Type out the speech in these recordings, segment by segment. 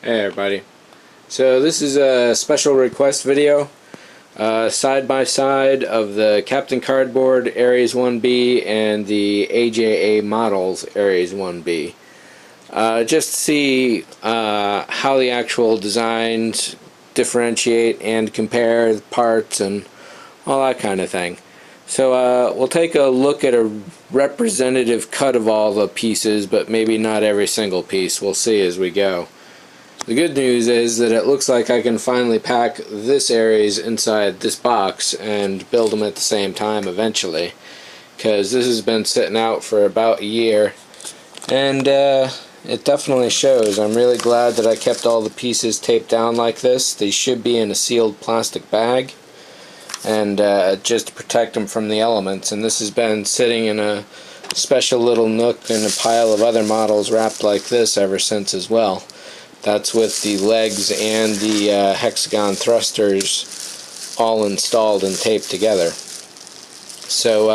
Hey everybody. So this is a special request video, side by side of the Captain Cardboard Aries1b and the AJA Models Aries1b. Just to see how the actual designs differentiate and compare the parts and all that kind of thing. So we'll take a look at a representative cut of all the pieces, but maybe not every single piece. We'll see as we go. The good news is that it looks like I can finally pack this Aries inside this box and build them at the same time eventually, because this has been sitting out for about a year, and it definitely shows. I'm really glad that I kept all the pieces taped down like this. They should be in a sealed plastic bag, and just to protect them from the elements. And this has been sitting in a special little nook in a pile of other models wrapped like this ever since as well. That's with the legs and the hexagon thrusters all installed and taped together. So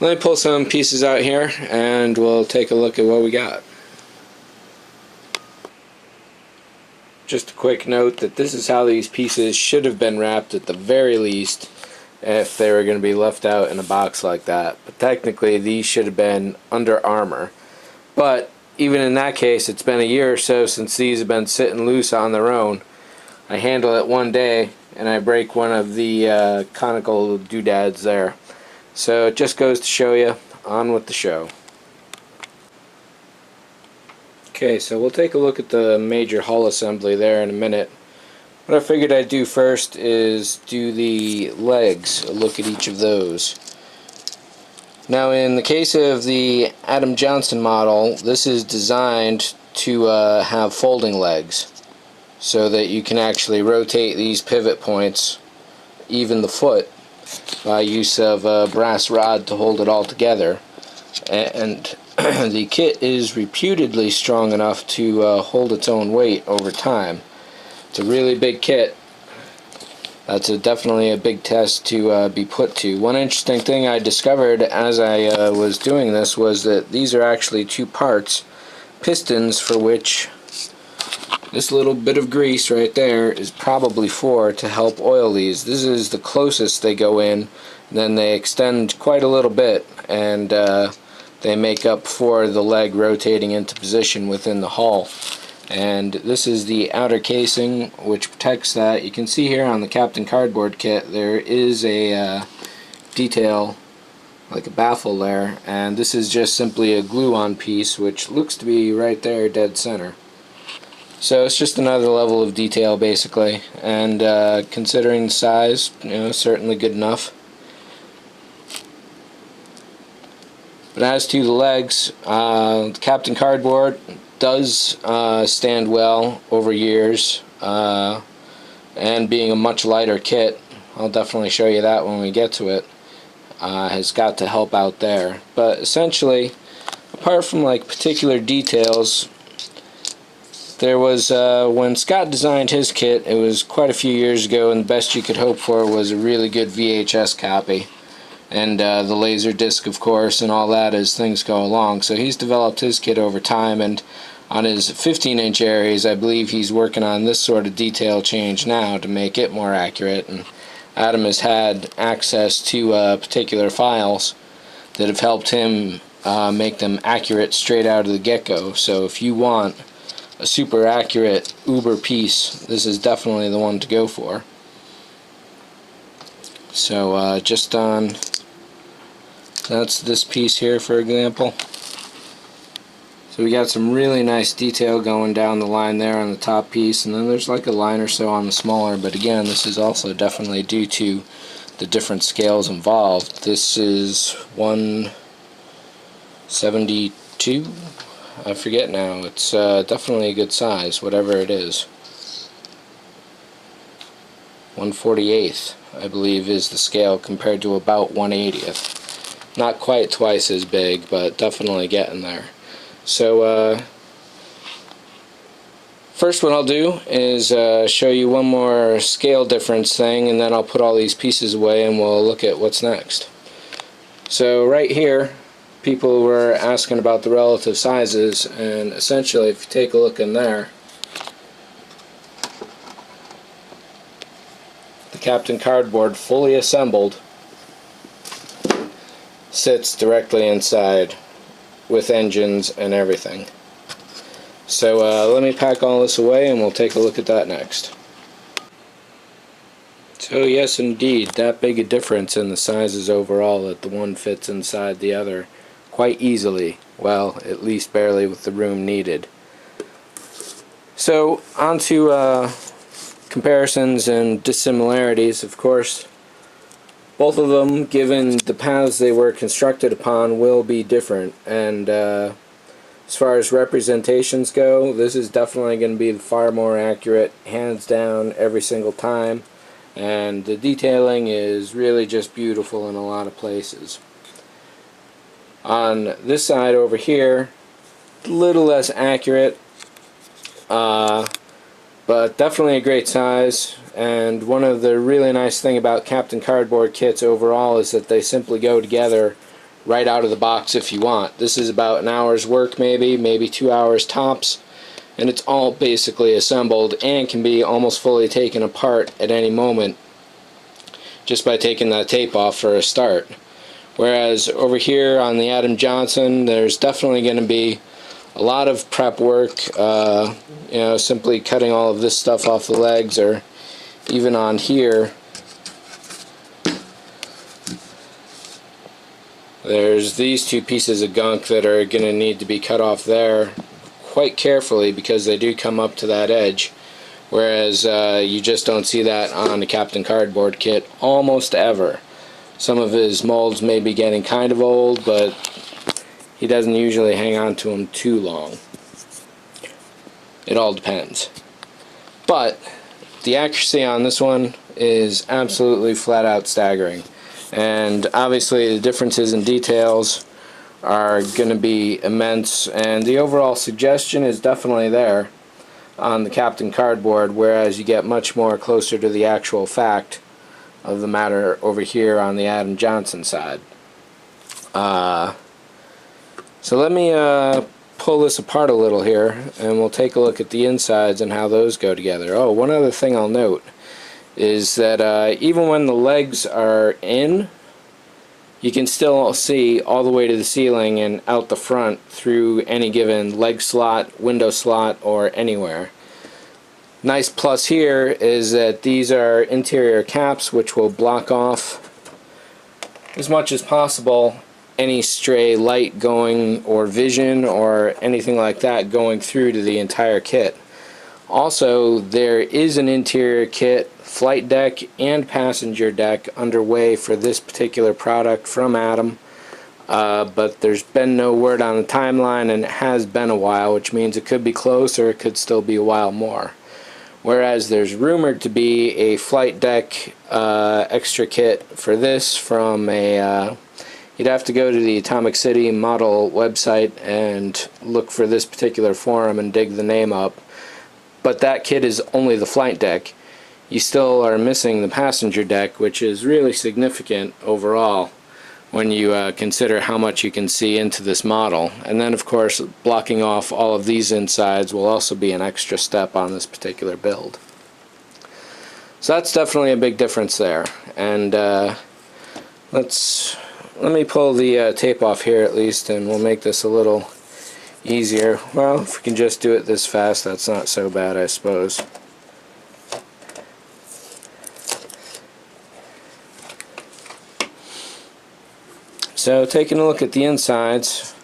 let me pull some pieces out here and we'll take a look at what we got. Just a quick note that this is how these pieces should have been wrapped at the very least if they were going to be left out in a box like that. But technically these should have been under armor. But even in that case, it's been a year or so since these have been sitting loose on their own. I handle it one day and I break one of the conical doodads there. So it just goes to show you, on with the show. Okay, so we'll take a look at the major hull assembly there in a minute. What I figured I'd do first is do the legs, a look at each of those. Now in the case of the Adam Johnson model, this is designed to have folding legs so that you can actually rotate these pivot points, even the foot, by use of a brass rod to hold it all together. And the kit is reputedly strong enough to hold its own weight over time. It's a really big kit. That's definitely a big test to be put to. One interesting thing I discovered as I was doing this was that these are actually two parts, pistons, for which this little bit of grease right there is probably for to help oil these. This is the closest they go in, then they extend quite a little bit, and they make up for the leg rotating into position within the hull. And this is the outer casing which protects that. You can see here on the Captain Cardboard kit there is a detail like a baffle there, and this is just simply a glue-on piece which looks to be right there dead center. So it's just another level of detail basically, and considering the size, certainly good enough. But as to the legs, Captain Cardboard does stand well over years, and being a much lighter kit, I'll definitely show you that when we get to it, has got to help out there. But essentially, apart from like particular details, there was when Scott designed his kit, it was quite a few years ago, and the best you could hope for was a really good VHS copy. And the laser disc, of course, and all that as things go along. So he's developed his kit over time, and on his 15-inch Aries, I believe he's working on this sort of detail change now to make it more accurate. And Adam has had access to particular files that have helped him make them accurate straight out of the get-go. So if you want a super accurate uber piece, this is definitely the one to go for. So just on, that's this piece here for example. So we got some really nice detail going down the line there on the top piece, and then there's like a line or so on the smaller, but again this is also definitely due to the different scales involved. This is 172, I forget now. It's definitely a good size, whatever it is. 1/48th, I believe, is the scale compared to about 1/80th. Not quite twice as big, but definitely getting there. So first what I'll do is show you one more scale difference thing, and then I'll put all these pieces away and we'll look at what's next. So right here, people were asking about the relative sizes, and essentially if you take a look in there, Captain Cardboard fully assembled sits directly inside with engines and everything. So let me pack all this away and we'll take a look at that next. So yes, indeed, that big a difference in the sizes overall, that the one fits inside the other quite easily, well, at least barely with the room needed. So on to comparisons and dissimilarities. Of course, both of them, given the paths they were constructed upon, will be different, and as far as representations go, this is definitely going to be far more accurate, hands down, every single time, and the detailing is really just beautiful in a lot of places. On this side over here, a little less accurate, but definitely a great size. And one of the really nice thing about Captain Cardboard kits overall is that they simply go together right out of the box if you want. This is about an hour's work, maybe 2 hours tops, and it's all basically assembled and can be almost fully taken apart at any moment just by taking that tape off for a start. Whereas over here on the Adam Johnson, there's definitely going to be a lot of prep work, you know, simply cutting all of this stuff off the legs, or even on here there's these two pieces of gunk that are going to need to be cut off there quite carefully because they do come up to that edge, whereas you just don't see that on the Captain Cardboard kit almost ever. Some of his molds may be getting kind of old, but he doesn't usually hang on to them too long. It all depends. But the accuracy on this one is absolutely flat out staggering, and obviously the differences in details are going to be immense, and the overall suggestion is definitely there on the Captain Cardboard, whereas you get much more closer to the actual fact of the matter over here on the Adam Johnson side. So let me pull this apart a little here, and we'll take a look at the insides and how those go together. Oh, one other thing I'll note is that even when the legs are in, you can still see all the way to the ceiling and out the front through any given leg slot, window slot, or anywhere. Nice plus here is that these are interior caps which will block off as much as possible any stray light going, or vision, or anything like that going through to the entire kit. Also, there is an interior kit, flight deck and passenger deck underway for this particular product from Adam, but there's been no word on the timeline, and it has been a while, which means it could be close or it could still be a while more. Whereas there's rumored to be a flight deck extra kit for this from a you'd have to go to the Atomic City model website and look for this particular forum and dig the name up. But that kit is only the flight deck. You still are missing the passenger deck, which is really significant overall when you consider how much you can see into this model. And then of course blocking off all of these insides will also be an extra step on this particular build. So that's definitely a big difference there. And let me pull the tape off here at least, and we'll make this a little easier. Well, if we can just do it this fast, that's not so bad, I suppose. So taking a look at the insides,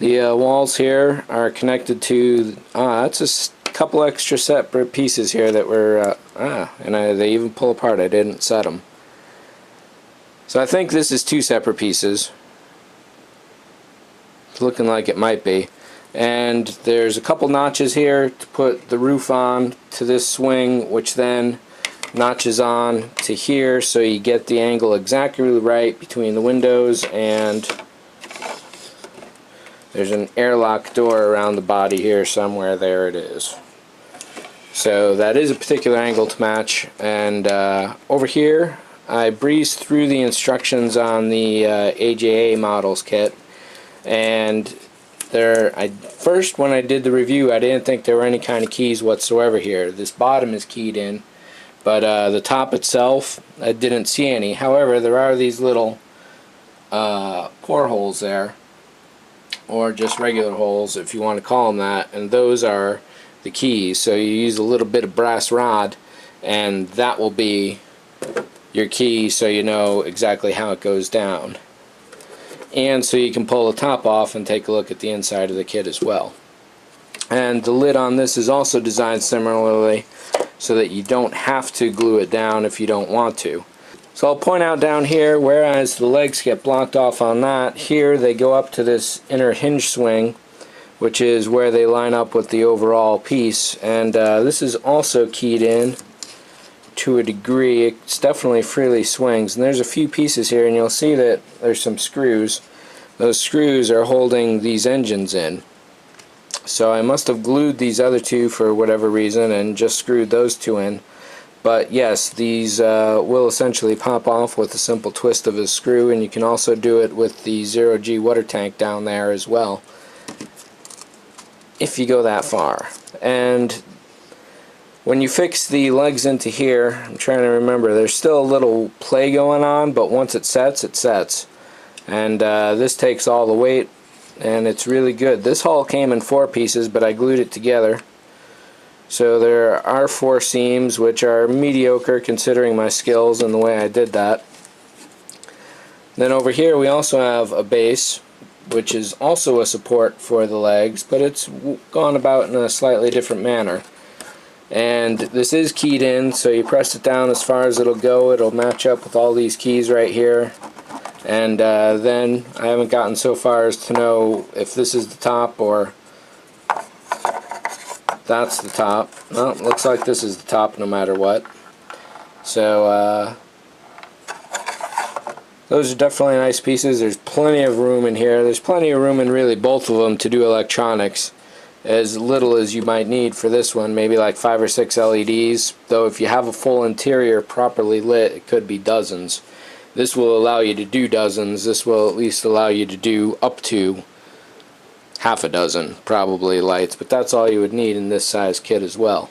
the walls here are connected to, that's a couple extra separate pieces here that were, they even pull apart. I didn't set them. So I think this is two separate pieces. It's looking like it might be. And there's a couple notches here to put the roof on to this swing, which then notches on to here, so you get the angle exactly right between the windows, and there's an airlock door around the body here somewhere. There it is. So that is a particular angle to match. And over here I breezed through the instructions on the AJA models kit, and first when I did the review I didn't think there were any kind of keys whatsoever here. This bottom is keyed in, But the top itself, I didn't see any. However, there are these little portholes there, or just regular holes if you want to call them that, and those are the keys. So you use a little bit of brass rod, and that will be your key, so you know exactly how it goes down. And so you can pull the top off and take a look at the inside of the kit as well. And the lid on this is also designed similarly, so that you don't have to glue it down if you don't want to. So I'll point out down here, whereas the legs get blocked off on that, here they go up to this inner hinge swing, which is where they line up with the overall piece. And this is also keyed in to a degree. It's definitely freely swings, and there's a few pieces here, and you'll see that there's some screws. Those screws are holding these engines in. So I must have glued these other two for whatever reason and just screwed those two in. But yes, these will essentially pop off with a simple twist of a screw, and you can also do it with the 0G water tank down there as well, if you go that far. And when you fix the legs into here, I'm trying to remember, there's still a little play going on, but once it sets, it sets. And this takes all the weight, and it's really good. This hull came in 4 pieces, but I glued it together. So there are 4 seams, which are mediocre considering my skills and the way I did that. Then over here we also have a base, which is also a support for the legs, but it's gone about in a slightly different manner. And this is keyed in, so you press it down as far as it'll go. It'll match up with all these keys right here. And then I haven't gotten so far as to know if this is the top or that's the top. Well, it looks like this is the top no matter what. So those are definitely nice pieces. There's plenty of room in here. There's plenty of room in really both of them to do electronics. As little as you might need for this one, maybe like 5 or 6 LEDs, though if you have a full interior properly lit, it could be dozens. This will allow you to do dozens. This will at least allow you to do up to half a dozen, probably, lights, but that's all you would need in this size kit as well.